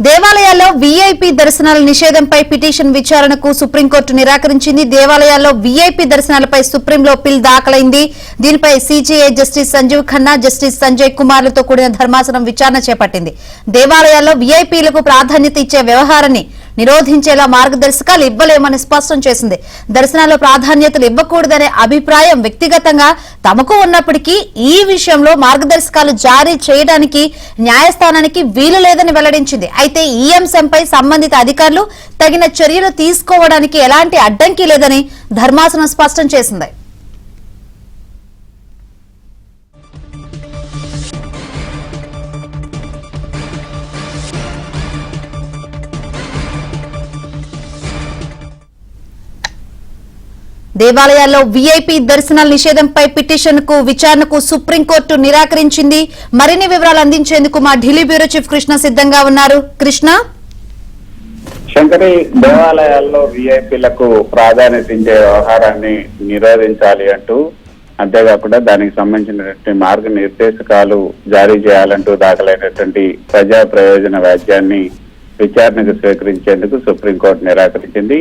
దేవాలయాల్లో వీఐపీ దర్శనాల నిషేధంపై పిటిషన్ విచారణకు సుప్రీంకోర్టు నిరాకరించింది. దేవాలయాల్లో వీఐపీ దర్శనాలపై సుప్రీంలో పిల్ దాఖలైంది. దీనిపై CJI justice Sanjiv Khanna, justice Sanjay కుమార్లతో కూడిన ధర్మాసనం విచారణ చేపట్టింది. దేవాలయాల్లో వీఐపీలకు ప్రాధాన్యత ఇచ్చే వ్యవహారాన్ని నిరోధించేలా మార్గదర్శకాలు ఇవ్వలేమని స్పష్టం చేసింది. దర్శనాల్లో ప్రాధాన్యతలు ఇవ్వకూడదనే అభిప్రాయం వ్యక్తిగతంగా తమకు ఉన్నప్పటికీ ఈ విషయంలో మార్గదర్శకాలు జారీ చేయడానికి న్యాయస్థానానికి వీలు లేదని వెల్లడించింది. అయితే ఈ అంశంపై సంబంధిత అధికారులు తగిన చర్యలు తీసుకోవడానికి ఎలాంటి అడ్డంకి లేదని ధర్మాసనం స్పష్టం చేసింది. దేవాలయాల్లో వీఐపీ దర్శనాల నిషేధంపై పిటిషన్ కు విచారణకు సుప్రీంకోర్టు నిరాకరించింది. మరిన్ని వివరాలు అందించేందుకు మా ఢిల్లీ బ్యూరో చీఫ్ కృష్ణ సిద్ధంగా ఉన్నారు. కృష్ణ, శంకరి, దేవాలయాల్లో వీఐపీలకు ప్రాధాన్యత ఇచ్చే వ్యవహారాన్ని నిరోధించాలి అంటూ, అంతేకాకుండా దానికి సంబంధించినటువంటి మార్గనిర్దేశకాలు జారీ చేయాలంటూ దాఖలైనటువంటి ప్రజా ప్రయోజన వ్యాజ్యాన్ని విచారణకు స్వీకరించేందుకు సుప్రీంకోర్టు నిరాకరించింది.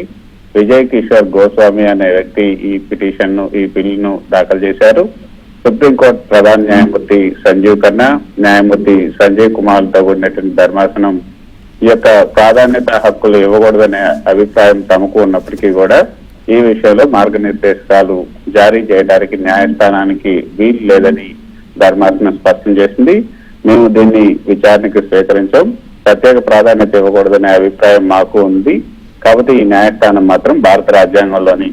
విజయ్ కిషోర్ గోస్వామి అనే వ్యక్తి ఈ బిల్లును దాఖలు చేశారు. సుప్రీంకోర్టు ప్రధాన న్యాయమూర్తి సంజీవ్ ఖన్నా, న్యాయమూర్తి సంజయ్ కుమార్తో కూడినటువంటి ధర్మాసనం ఈ యొక్క ప్రాధాన్యత హక్కులు ఇవ్వకూడదనే అభిప్రాయం తమకు ఉన్నప్పటికీ కూడా ఈ విషయంలో మార్గనిర్దేశకాలు జారీ చేయడానికి న్యాయస్థానానికి వీలు లేదని ధర్మాసనం స్పష్టం చేసింది. మేము దీన్ని విచారణకు స్వీకరించాం. ప్రత్యేక ప్రాధాన్యత ఇవ్వకూడదనే అభిప్రాయం మాకు ఉంది. కాబట్టి ఈ న్యాయస్థానం మాత్రం భారత రాజ్యాంగంలోని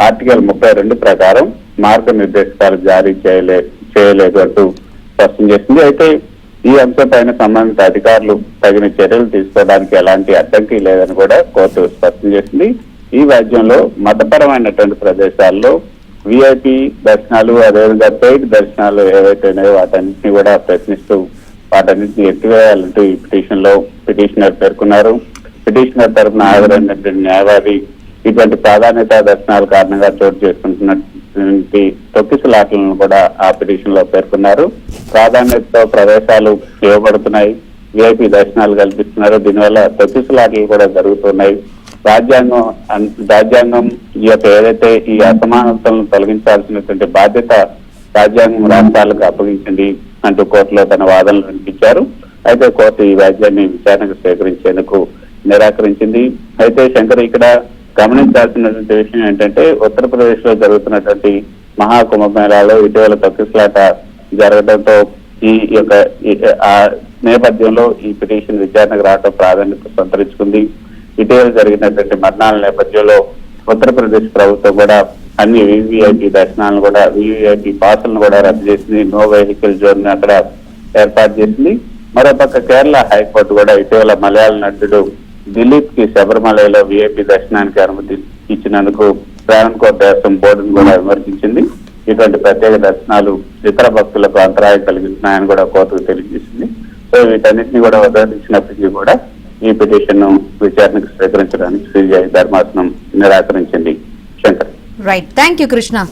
ఆర్టికల్ 32 ప్రకారం మార్గనిర్దేశకాలు జారీ చేయలేదు అంటూ స్పష్టం చేసింది. అయితే ఈ అంశంపైన సంబంధిత అధికారులు తగిన చర్యలు తీసుకోవడానికి ఎలాంటి అడ్డంకి లేదని కూడా కోర్టు స్పష్టం చేసింది. ఈ వ్యాజ్యంలో మతపరమైనటువంటి ప్రదేశాల్లో వీఐపీ దర్శనాలు, అదేవిధంగా పెయిడ్ దర్శనాలు ఏవైతే ఉన్నాయో వాటన్నింటినీ కూడా ప్రశ్నిస్తూ వాటన్నింటినీ ఎత్తివేయాలంటూ ఈ పిటిషనర్ పేర్కొన్నారు. పిటిషనర్ తరఫున హాజరైనటువంటి న్యాయవాది ఇటువంటి ప్రాధాన్యత దర్శనాల కారణంగా చోటు చేసుకుంటున్నటువంటి తొక్కిసలాటలను కూడా ఆ పిటిషన్ లో పేర్కొన్నారు. ప్రాధాన్యతతో ప్రవేశాలు ఇవ్వబడుతున్నాయి, వీఐపీ దర్శనాలు కల్పిస్తున్నారు, దీనివల్ల తొక్కిసలాటలు కూడా జరుగుతున్నాయి. రాజ్యాంగం ఈ యొక్క ఏదైతే ఈ అసమానతలను తొలగించాల్సినటువంటి బాధ్యత రాజ్యాంగం రాష్ట్రాలకు అప్పగించింది అంటూ కోర్టులో తన వాదనలు వినిపించారు. అయితే కోర్టు ఈ వ్యాజ్యాన్ని విచారణకు స్వీకరించేందుకు నిరాకరించింది. అయితే శంకర్, ఇక్కడ గమనించాల్సినటువంటి విషయం ఏంటంటే, ఉత్తరప్రదేశ్ లో జరుగుతున్నటువంటి మహాకుంభమేళాలో ఇటీవల తొక్కిసలాట జరగడంతో ఈ యొక్క ఆ నేపథ్యంలో ఈ పిటిషన్ విచారణకు రావడం ప్రాధాన్యత సంతరించుకుంది. ఇటీవల జరిగినటువంటి మరణాల నేపథ్యంలో ఉత్తరప్రదేశ్ ప్రభుత్వం కూడా అన్ని వీవీఐపీ దర్శనాలను కూడా వీవీఐపీ పాసులను కూడా రద్దు చేసింది. నో వెహికల్ జోన్ అక్కడ ఏర్పాటు చేసింది. మరోపక్క కేరళ హైకోర్టు కూడా ఇటీవల మలయాళ నటుడు దిలీప్ కి శబరిమలలో వీఐపీ దర్శనానికి అనుమతి ఇచ్చినందుకు ట్రావెన్కోర్ దేవస్థానం బోర్డును కూడా విమర్శించింది. ఇటువంటి ప్రత్యేక దర్శనాలు ఇతర భక్తులకు అంతరాయం కలిగిస్తున్నాయని కూడా కోర్టుకు తెలియజేసింది. సో వీటన్నిటిని కూడా ఉదహరించినప్పటికీ కూడా ఈ పిటిషన్ ను విచారణకు స్వీకరించడానికి సిజేఐ ధర్మాసనం నిరాకరించింది. Shankar, right, thank you Krishna.